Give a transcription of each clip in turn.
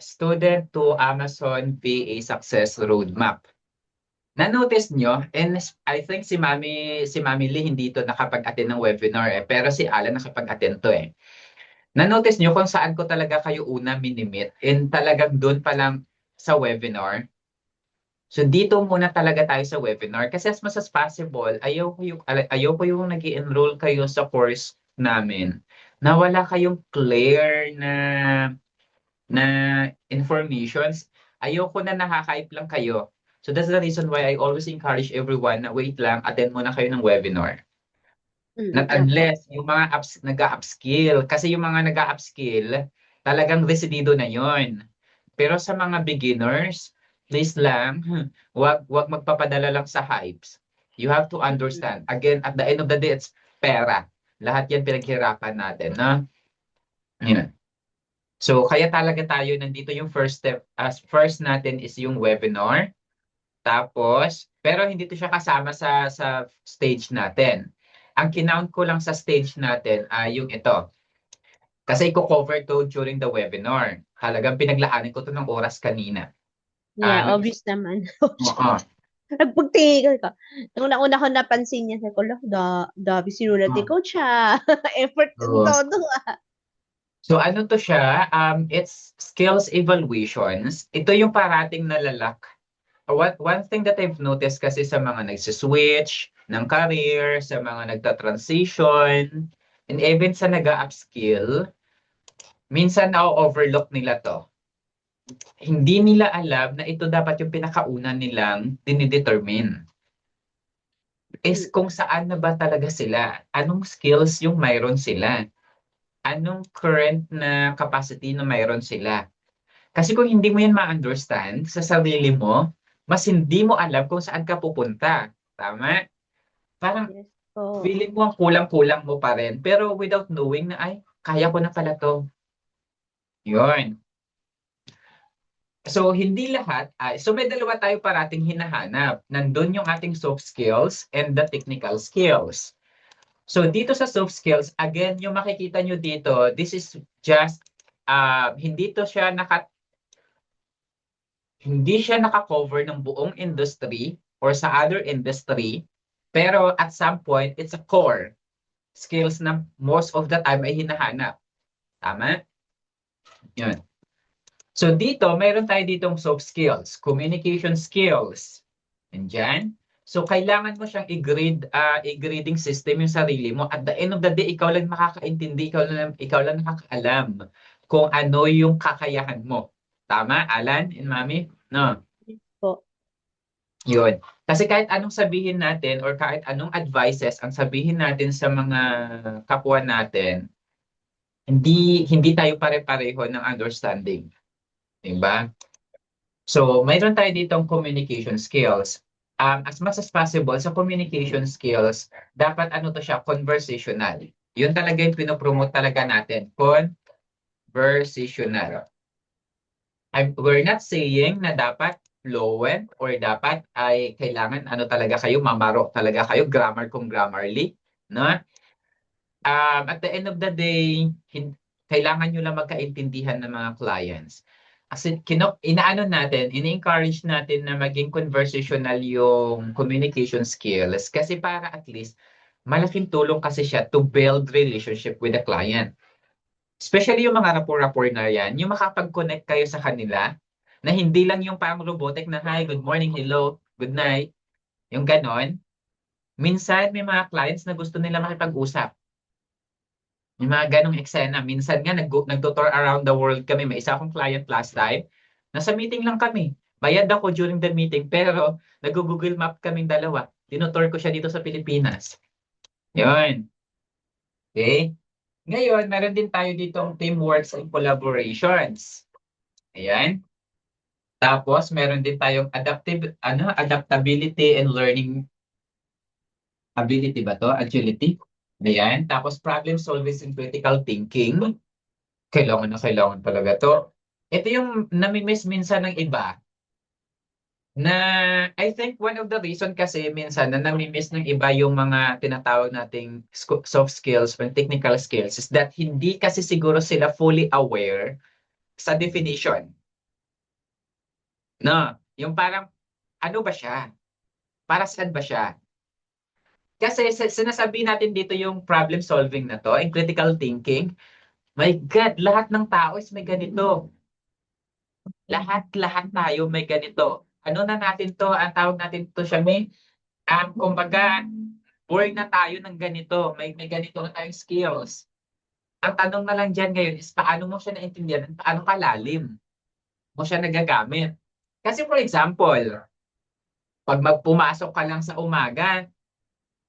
Student to Amazon VA Success Roadmap. Na-notice nyo, and I think si Mami Lee hindi to nakapag-attend ng webinar pero si Alan nakapag-attend to eh. Na-notice nyo kung saan ko talaga kayo una minimit and talagang doon pa lang sa webinar. So dito muna talaga tayo sa webinar kasi as much as possible, ayaw ko yung nag-enroll kayo sa course namin na wala kayong clear na informations. Ayoko na nakaka-hype lang kayo. So that's the reason why I always encourage everyone na wait lang, attend muna kayo ng webinar. Not Opo. unless yung mga nag-upskill. Kasi yung mga nag-upskill, talagang residido na yon. Pero sa mga beginners, please lang, wag magpapadala lang sa hypes. You have to understand. Again, at the end of the day, it's pera. Lahat yan pinaghirapan natin, no? Yun. So, kaya talaga tayo nandito yung first step. As first natin is yung webinar. Tapos, pero hindi to siya kasama sa stage natin. Ang kinount ko lang sa stage natin ay yung ito. Kasi ko-cover to during the webinar. Halagang pinaglaanan ko to ng oras kanina. Yeah, Nag obvious naman. Oo. Nagpagtingin ka. Nung nauna ko napansin niya, sabi ko, "Lah, dami sinulat ni Coach ha." Effort yung Oo. todo ah. So ano to siya? It's skills evaluations. Ito yung parating nalalak. One thing that I've noticed kasi sa mga nagsiswitch ng career, sa mga nagta-transition, and even sa nag-upskill, minsan na-overlook nila to. Hindi nila alam na ito dapat yung pinakauna nilang dinidetermine. Is kung saan na ba talaga sila? Anong skills yung mayroon sila? Anong current na capacity na mayroon sila? Kasi kung hindi mo yan ma-understand sa sarili mo, mas hindi mo alam kung saan ka pupunta. Tama? Parang Yes po. feeling mo ang kulang-kulang mo pa rin. Pero without knowing na, ay, kaya ko na pala to. Yun. So, hindi lahat. So, may dalawa tayo parating hinahanap. Nandun yung ating soft skills and the technical skills. So, dito sa soft skills, again, yung makikita nyo dito, this is just, hindi siya naka-cover ng buong industry or sa other industry, pero at some point, it's a core skills na most of the time ay hinahanap. Tama? Yun. So dito, mayroon tayo ditong soft skills, communication skills. Nandyan. So kailangan mo siyang i-grading system yung sarili mo. At the end of the day, ikaw lang makakaintindi, ikaw lang nakakaalam kung ano yung kakayahan mo. Tama, Alan and Mami? No. Yes po. Yun. Kasi kahit anong sabihin natin or kahit anong advices ang sabihin natin sa mga kapwa natin, hindi tayo pare-pareho ng understanding. Diba? So, mayroon tayo ditong communication skills. As much as possible, sa communication skills, dapat ano to siya, conversational. Yun talaga yung pinopromote talaga natin. Conversational. We're not saying na dapat fluent or dapat ay kailangan ano talaga kayo, mamaro talaga kayo, grammar kung grammarly. No? At the end of the day, kailangan nyo lang magkaintindihan ng mga clients. Kasi inaano natin, ini-encourage natin na maging conversational yung communication skills kasi para at least malaking tulong kasi siya to build relationship with the client. Especially yung mga rapport-rapport na yan, yung makapag-connect kayo sa kanila na hindi lang yung parang robotic na hi, good morning, hello, good night, yung ganon. Minsan may mga clients na gusto nila makipag-usap. Yung mga ganong eksena. Minsan nga, nag-tutor around the world kami. May isa akong client last time. Nasa meeting lang kami. Bayad ako during the meeting, pero nag-Google Map kaming dalawa. Tinutor ko siya dito sa Pilipinas. Yun. Okay? Ngayon, meron din tayo ditong teamwork and collaborations. Ayan. Tapos, meron din tayong adaptability and learning ability ba to? Agility. Ayan. Tapos, problem solving and critical thinking. Kailangan talaga to. Ito yung nami-miss minsan ng iba na I think one of the reason kasi minsan na nami-miss ng iba yung mga tinatawag nating soft skills or technical skills is that hindi kasi siguro sila fully aware sa definition. No, yung parang ano ba siya? Para saan ba siya? Kasi sinasabi natin dito yung problem solving na to, yung critical thinking. My God, lahat ng tao is may ganito. Lahat tayo may ganito. Ano na natin to? Ang tawag natin to siya, may kumbaga, bored na tayo ng ganito. May ganito na tayong skills. Ang tanong na lang dyan ngayon is paano mo siya naintindihan at paano kalalim mo siya nagagamit. Kasi for example, pag magpumasok ka lang sa umaga,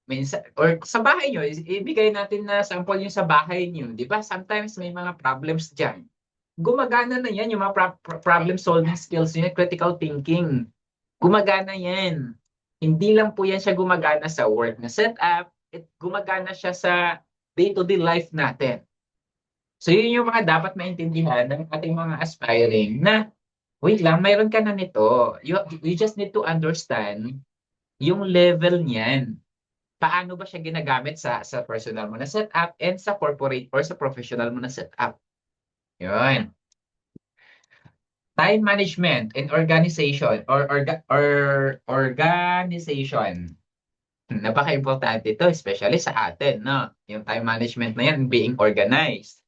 minsan, or sa bahay nyo, ibigay natin na sample yung sa bahay nyo. Di ba? Sometimes may mga problems dyan. Gumagana na yan, yung mga problem solving skills nyo, critical thinking. Gumagana yan. Hindi lang po yan siya gumagana sa work na setup, gumagana siya sa day-to-day life natin. So yun yung mga dapat maintindihan ng ating mga aspiring na, wait lang, mayroon ka na nito. You just need to understand yung level niyan. Paano ba siya ginagamit sa personal mo na setup and sa corporate or sa professional mo na setup. Yun. Time management and organization or organization. Napaka-importante ito, especially sa atin, no? Yung time management na yan, being organized.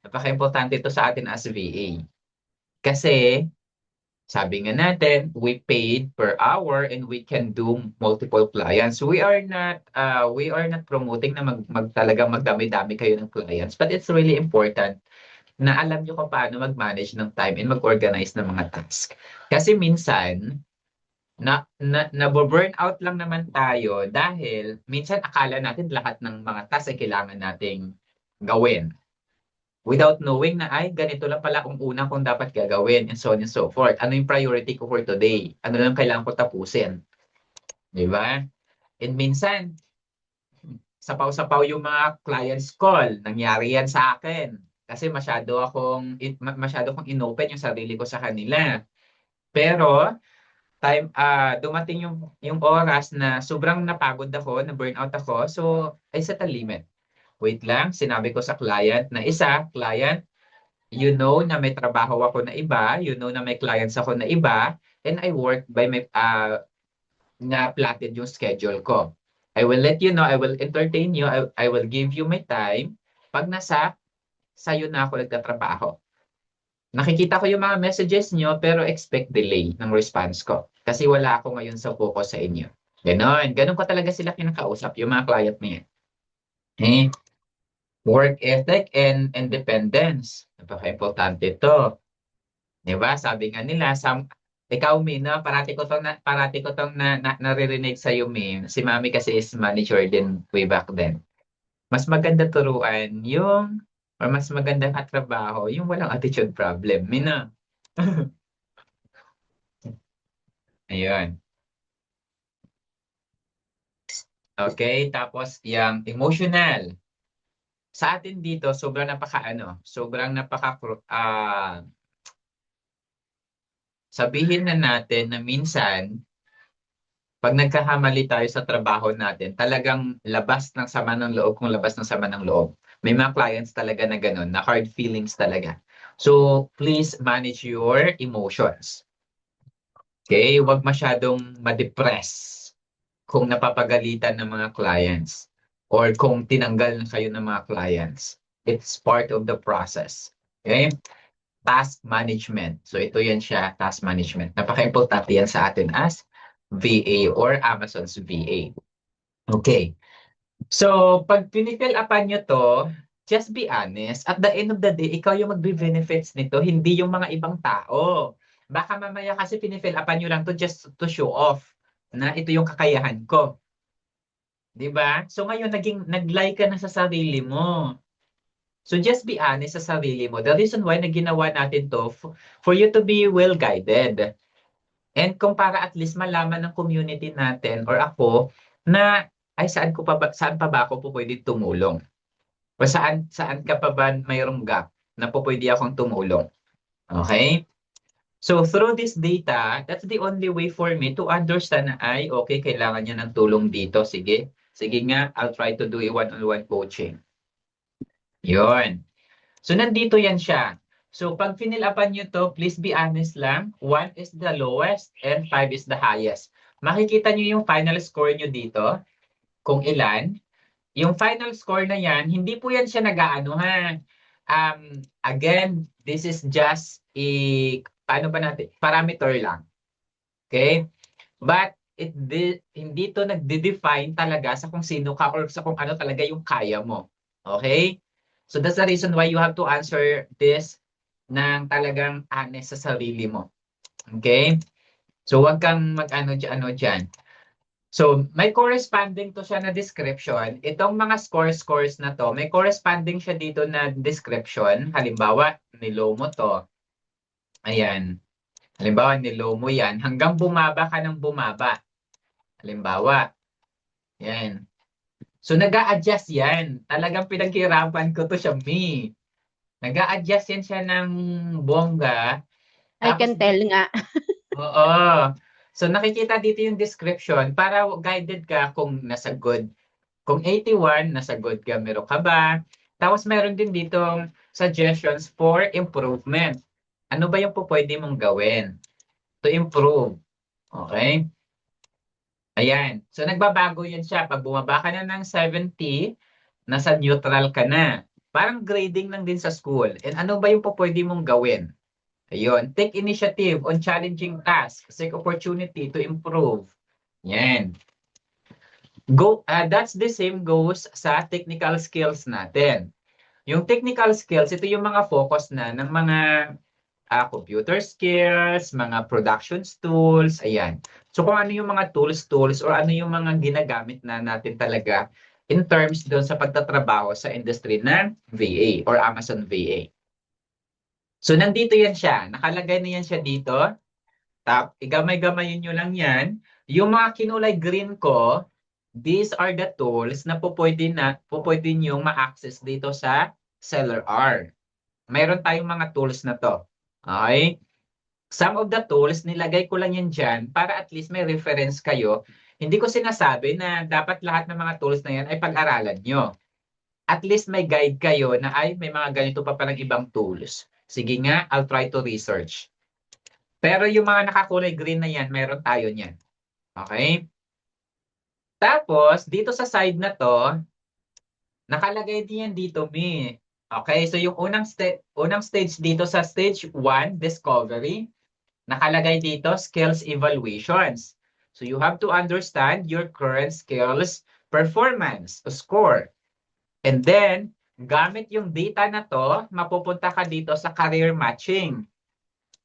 Napaka-importante ito sa atin as VA. Kasi, sabi nga natin, we paid per hour and we can do multiple clients. We are not promoting na talagang magdami-dami kayo ng clients, but it's really important na alam nyo kung paano mag-manage ng time and mag-organize ng mga task. Kasi minsan, burn out lang naman tayo dahil minsan akala natin lahat ng mga task ay kailangan nating gawin. Without knowing na, ay, ganito lang pala ang una kong dapat gagawin, and so on and so forth. Ano yung priority ko for today? Ano lang kailangan ko tapusin? Di ba? And minsan, sapaw-sapaw yung mga clients call. Nangyari yan sa akin. Kasi masyado akong inopen yung sarili ko sa kanila. Pero, dumating yung oras na sobrang napagod ako, na burnout ako, so I set a limit. Wait lang, sinabi ko sa client na client, you know na may trabaho ako na iba, you know na may clients ako na iba, and I work by my, na plotted yung schedule ko. I will let you know, I will entertain you, I will give you my time pag sayo na ako nagtatrabaho. Nakikita ko yung mga messages nyo, pero expect delay ng response ko. Kasi wala ako ngayon sa focus sa inyo. Ganon. Ganon ko talaga sila kinakausap, yung mga client niya. Eh, work ethic and independence. Napaka-importante ito. Diba? Sabi nga nila, ikaw, Min, no? Parati ko tong naririnig sa iyo, Min. Si Mami kasi is manager din way back then. Mas maganda turuan or mas maganda katrabaho, yung walang attitude problem. Min, no? Ayun. Okay, tapos yung emotional. Sa atin dito, sobrang sabihin na natin na minsan, pag nagkahamali tayo sa trabaho natin, talagang labas ng sama ng loob kung labas ng sama ng loob. May mga clients talaga na ganun, na hard feelings talaga. So, please manage your emotions. Okay? Huwag masyadong ma-depress kung napapagalitan ng mga clients or kung tinanggal na kayo ng mga clients. It's part of the process. Okay? Task management. So ito yan siya, task management. Napaka-importante yan sa atin as VA or Amazon's VA. Okay. So pag pinifill upan nyo to, just be honest. At the end of the day, ikaw yung magbe-benefits nito, hindi yung mga ibang tao. Baka mamaya kasi pinifill upan nyo lang to just to show off na ito yung kakayahan ko. 'Di ba? So ngayon nag-lie ka na sa sarili mo. So just be honest sa sarili mo. The reason why na ginawa natin to for you to be well guided. And kung para at least malaman ng community natin or ako na ay saan pa ba ako po pwede tumulong? O saan ka pa ba mayroong gap na po pwede akong tumulong? Okay? So through this data, that's the only way for me to understand na ay okay, kailangan niya ng tulong dito. Sige. Sige nga, I'll try to do a one-on-one coaching. Yun. So nandito yan siya. So, pag finilapan nyo to, please be honest lang. 1 is the lowest and 5 is the highest. Makikita nyo yung final score nyo dito, kung ilan. Yung final score na yan, hindi po yan siya nag-aano ha. Again, this is just paano ba natin? Parameter lang. Okay? But hindi to nagde-define talaga sa kung sino ka or sa kung ano talaga yung kaya mo. Okay? So that's the reason why you have to answer this ng talagang honest sa sarili mo. Okay? So wag kang mag-ano dyan. So may corresponding to siya na description. Itong mga scores na to, may corresponding siya dito na description. Halimbawa, nilow mo to. Ayan. Halimbawa, nilow mo yan. Hanggang bumaba ka ng bumaba. Halimbawa, yan. So, nag-a-adjust yan. Talagang pinaghirapan ko to siya, me. Nag-a-adjust yan siya ng bongga. I Tapos, can tell nga. oo. So, nakikita dito yung description para guided ka kung nasa good. Kung 81, nasa good ka, meron ka ba? Tapos, meron din ditong suggestions for improvement. Ano ba yung pwede mong gawin to improve? Okay? Ayan. So, nagbabago yan siya. Pag bumaba ka na ng 70, nasa neutral ka na. Parang grading lang din sa school. And ano ba yung pwede mong gawin? Ayun. Take initiative on challenging tasks. Seek opportunity to improve. Yan. That's the same goes sa technical skills natin. Yung technical skills, ito yung mga focus na ng mga computer skills, mga production tools, ayan. So kung ano yung mga tools or ano yung mga ginagamit na natin talaga in terms doon sa pagtatrabaho sa industry ng VA or Amazon VA. So nandito yan siya. Nakalagay na yan siya dito. Igamay-gamayin nyo lang yan. Yung mga kinulay green ko, these are the tools na pwede nyo ma-access dito sa Seller R. Mayroon tayong mga tools na to. Okay? Some of the tools, nilagay ko lang yan dyan para at least may reference kayo. Hindi ko sinasabi na dapat lahat ng mga tools na yan ay pag-aralan nyo. At least may guide kayo na ay may mga ganito pa palang ibang tools. Sige nga, I'll try to research. Pero yung mga nakakulay green na yan, meron tayo niyan. Okay? Tapos, dito sa side na to, nakalagay din yan dito, Mi. Okay, so yung unang stage dito sa stage 1, discovery, nakalagay dito, skills evaluations. So you have to understand your current skills performance, score. And then, gamit yung data na to, mapupunta ka dito sa career matching.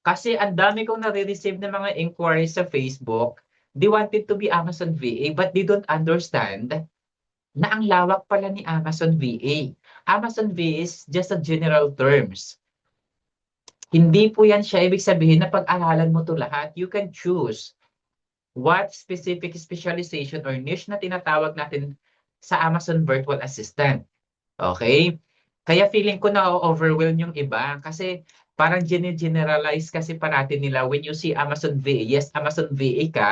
Kasi ang dami kong nare-receive ng mga inquiries sa Facebook, they wanted to be Amazon VA but they don't understand na ang lawak pala ni Amazon VA. Amazon VA is just a general terms. Hindi po yan siya ibig sabihin na pag-aralan mo to lahat. You can choose what specific specialization or niche na tinatawag natin sa Amazon Virtual Assistant. Okay? Kaya feeling ko na overwhelm yung iba kasi parang generalize kasi parati nila when you see Amazon VA. Yes, Amazon VA ka,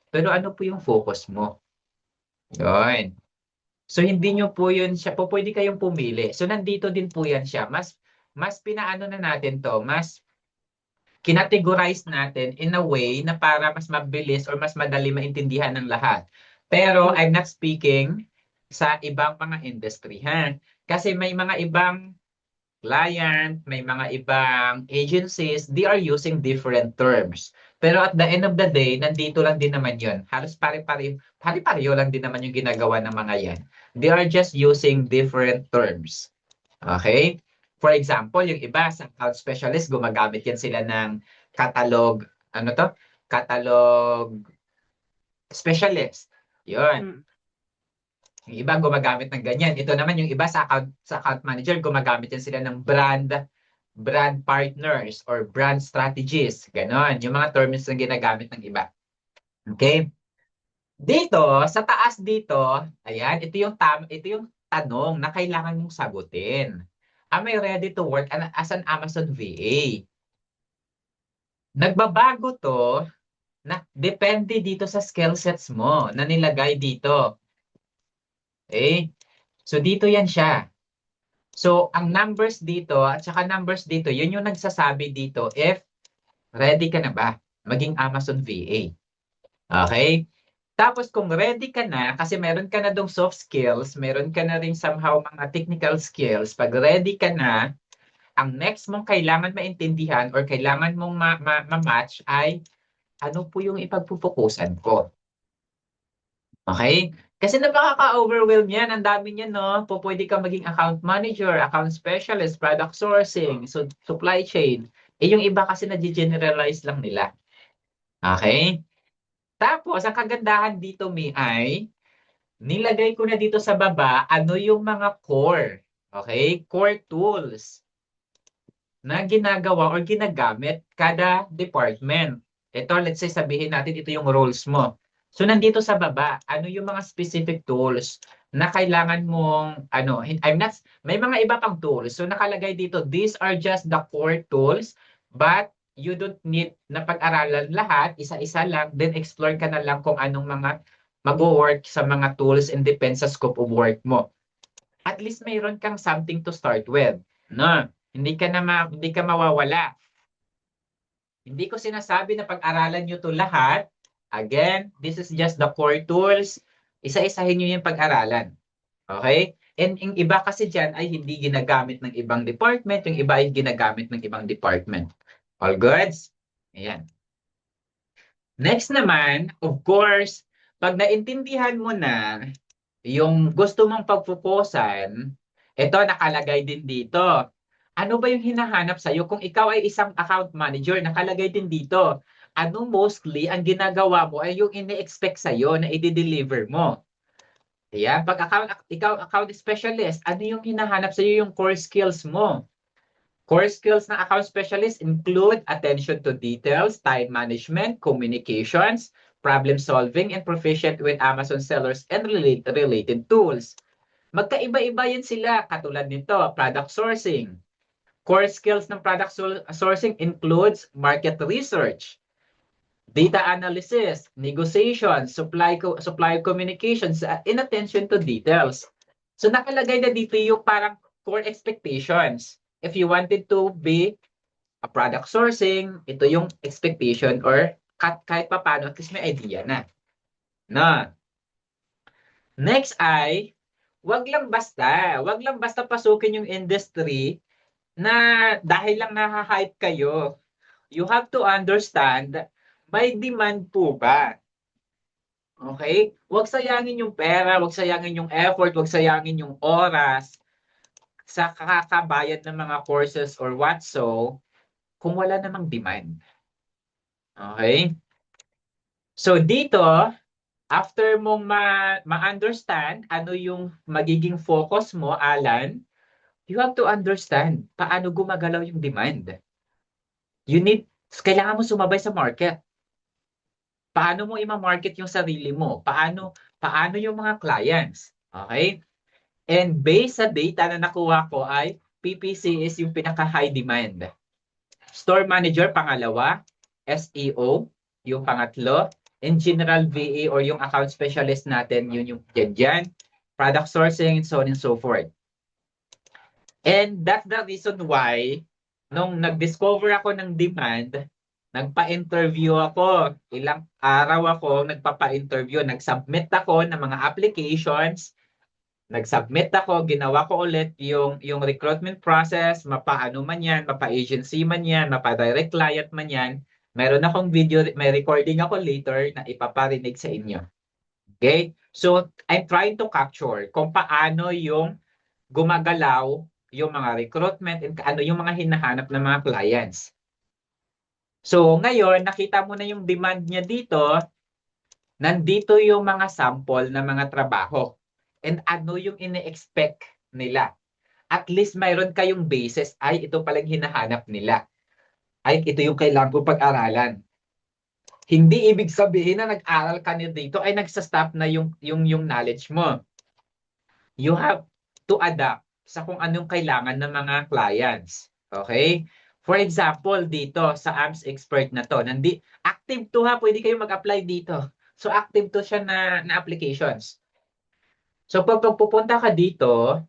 pero ano po yung focus mo? Yun. So hindi nyo po yun siya, po pwede kayong pumili. So nandito din po yan siya. Mas pinaano na natin to, mas kinategorize natin in a way na para mas mabilis or mas madali maintindihan ng lahat. Pero I'm not speaking sa ibang mga industry, ha? Kasi may mga ibang client, may mga ibang agencies, they are using different terms. Pero at the end of the day, nandito lang din naman yun. Halos pare-pareho lang din naman yung ginagawa ng mga yan. They are just using different terms. Okay? For example, yung iba sa account specialist, gumagamit yan sila ng catalog, ano to? Catalog specialist. Yun. Yung iba gumagamit ng ganyan. Ito naman yung iba sa account manager, gumagamit yan sila ng brand partners or brand strategies. Ganon. Yung mga terms na ginagamit ng iba. Okay? Dito, sa taas dito, ayan, ito yung tanong na kailangan mong sagutin. Am I ready to work as an Amazon VA? Nagbabago to na depende dito sa skill sets mo na nilagay dito. Okay? So dito yan siya. So, ang numbers dito at saka numbers dito, yun yung nagsasabi dito if ready ka na ba maging Amazon VA. Okay? Tapos kung ready ka na, kasi meron ka na dong soft skills, meron ka na rin somehow mga technical skills, pag ready ka na, ang next mong kailangan maintindihan or kailangan mong ma-match ay ano po yung ipagpupukusan ko. Okay? Kasi nakaka-overwhelm yan. Ang dami niyan, no? Pwede ka maging account manager, account specialist, product sourcing, supply chain. Yung iba kasi na-generalize lang nila. Okay? Tapos, ang kagandahan dito, Mi, ay nilagay ko na dito sa baba ano yung mga core. Okay? Core tools na ginagawa or ginagamit kada department. Ito, let's say sabihin natin ito yung roles mo. So nandito sa baba, ano yung mga specific tools na kailangan mong I'm not may mga iba pang tools. So nakalagay dito, these are just the core tools, but you don't need na pag-aralan lahat, isa-isa lang, then explore ka na lang kung anong mga mag-work sa mga tools and depends sa scope of work mo. At least mayroon kang something to start with. No? Hindi ka mawawala. Hindi ko sinasabi na pag-aralan nyo to lahat. Again, this is just the core tools. Isa-isahin nyo yung pag-aralan. Okay? And yung iba kasi dyan ay hindi ginagamit ng ibang department, yung iba ay ginagamit ng ibang department. All goods? Ayan. Next naman, of course, pag naintindihan mo na yung gusto mong pagpupusan, ito nakalagay din dito. Ano ba yung hinahanap sa'yo? Kung ikaw ay isang account manager, nakalagay din dito. Ano mostly ang ginagawa mo ay yung ini-expect sa'yo na i-deliver mo. Ayan, pag ikaw account specialist, ano yung hinahanap sa'yo yung core skills mo? Core skills ng account specialist include attention to details, time management, communications, problem solving, and proficient with Amazon sellers and related tools. Magkaiba-iba yan sila, katulad nito, product sourcing. Core skills ng product sourcing includes market research, data analysis, negotiation, supply communications, in attention to details. So nakalagay na dito yung parang core expectations. If you wanted to be a product sourcing, ito yung expectation or kahit pa paano, at least may idea na. Na. Next ay, wag lang basta pasukin yung industry na dahil lang naha-hype kayo. You have to understand, may demand po ba? Okay? Huwag sayangin yung pera, huwag sayangin yung effort, huwag sayangin yung oras sa kakabayad ng mga courses or what so kung wala namang demand. Okay? So dito, after mong ma-understand ano yung magiging focus mo, Alan, you have to understand paano gumagalaw yung demand. Kailangan mo sumabay sa market. Paano mo i-market yung sarili mo? Paano yung mga clients? Okay? And based sa data na nakuha ko ay PPC is yung pinaka-high demand. Store manager, pangalawa. SEO, yung pangatlo. And general VA or yung account specialist natin, yun yung dyan. Product sourcing, and so on and so forth. And that's the reason why, nung nag-discover ako ng demand, nagpa-interview ako. Ilang araw ako nagpapa-interview. Nag-submit ako ng mga applications. Nag-submit ako, ginawa ko ulit yung recruitment process, mapa-ano man yan, mapa-agency man yan, mapa-direct client man yan. Meron akong video, may recording ako later na ipaparinig sa inyo. Okay? So, I'm trying to capture kung paano yung gumagalaw yung mga recruitment and ano yung mga hinahanap ng mga clients. So, ngayon, nakita mo na yung demand niya dito, nandito yung mga sample ng mga trabaho. And ano yung ine-expect nila. At least mayroon kayong basis, ay ito palang hinahanap nila. Ay ito yung kailangan ko pag-aralan. Hindi ibig sabihin na nag-aral ka na dito ay nagsa-stop na yung knowledge mo. You have to adapt sa kung anong kailangan ng mga clients. Okay? For example, dito sa AMS expert na to, active to ha, pwede kayo mag-apply dito. So active to siya na applications. So pag pupunta ka dito,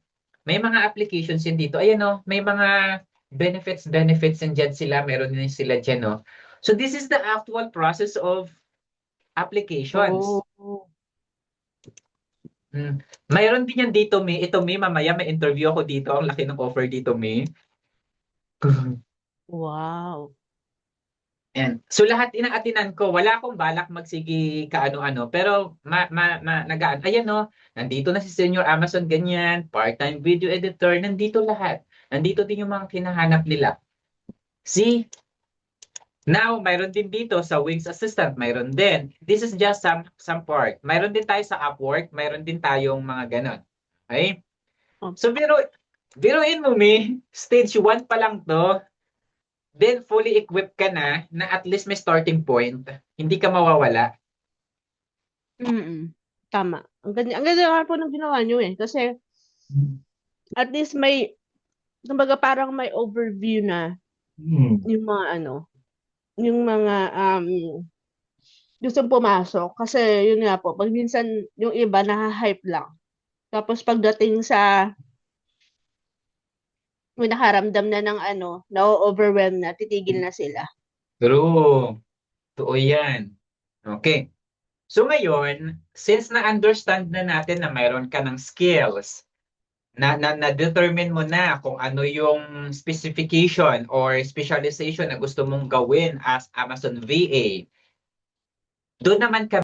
may mga applications yun dito. Ayan o, may mga benefits and dyan sila. Meron din sila dyan o. So this is the actual process of applications. Oh, Mayroon din yan dito, May. Ito, May, mamaya may interview ako dito. Ang laki ng offer dito, May. wow. Yan. So lahat inaatinan ko, wala akong balak magsigi kaano-ano, pero nagaan. Ayan no, nandito na si Senior Amazon ganyan, part-time video editor, nandito lahat. Nandito din yung mga kinahanap nila. See? Now, mayroon din dito sa Wings Assistant, mayroon din. This is just some part. Mayroon din tayo sa Upwork, mayroon din tayong mga ganon. Okay? Oh, So biruin mo, Mi, stage 1 pa lang to. Then fully equipped ka na at least may starting point. Hindi ka mawawala. Tama. Ang ganda nga po ng ginawa nyo eh. Kasi at least may, kumbaga parang may overview na yung mga yung mga gustong pumasok. Kasi yun nga po, pag minsan yung iba naha-hype lang. Tapos pagdating sa may nakaramdam na ng na-overwhelm na, titigil na sila. True. Totoo yan. Okay. So ngayon, since na-understand na natin na mayroon ka ng skills, na-determine mo na kung ano yung specification or specialization na gusto mong gawin as Amazon VA, doon naman kami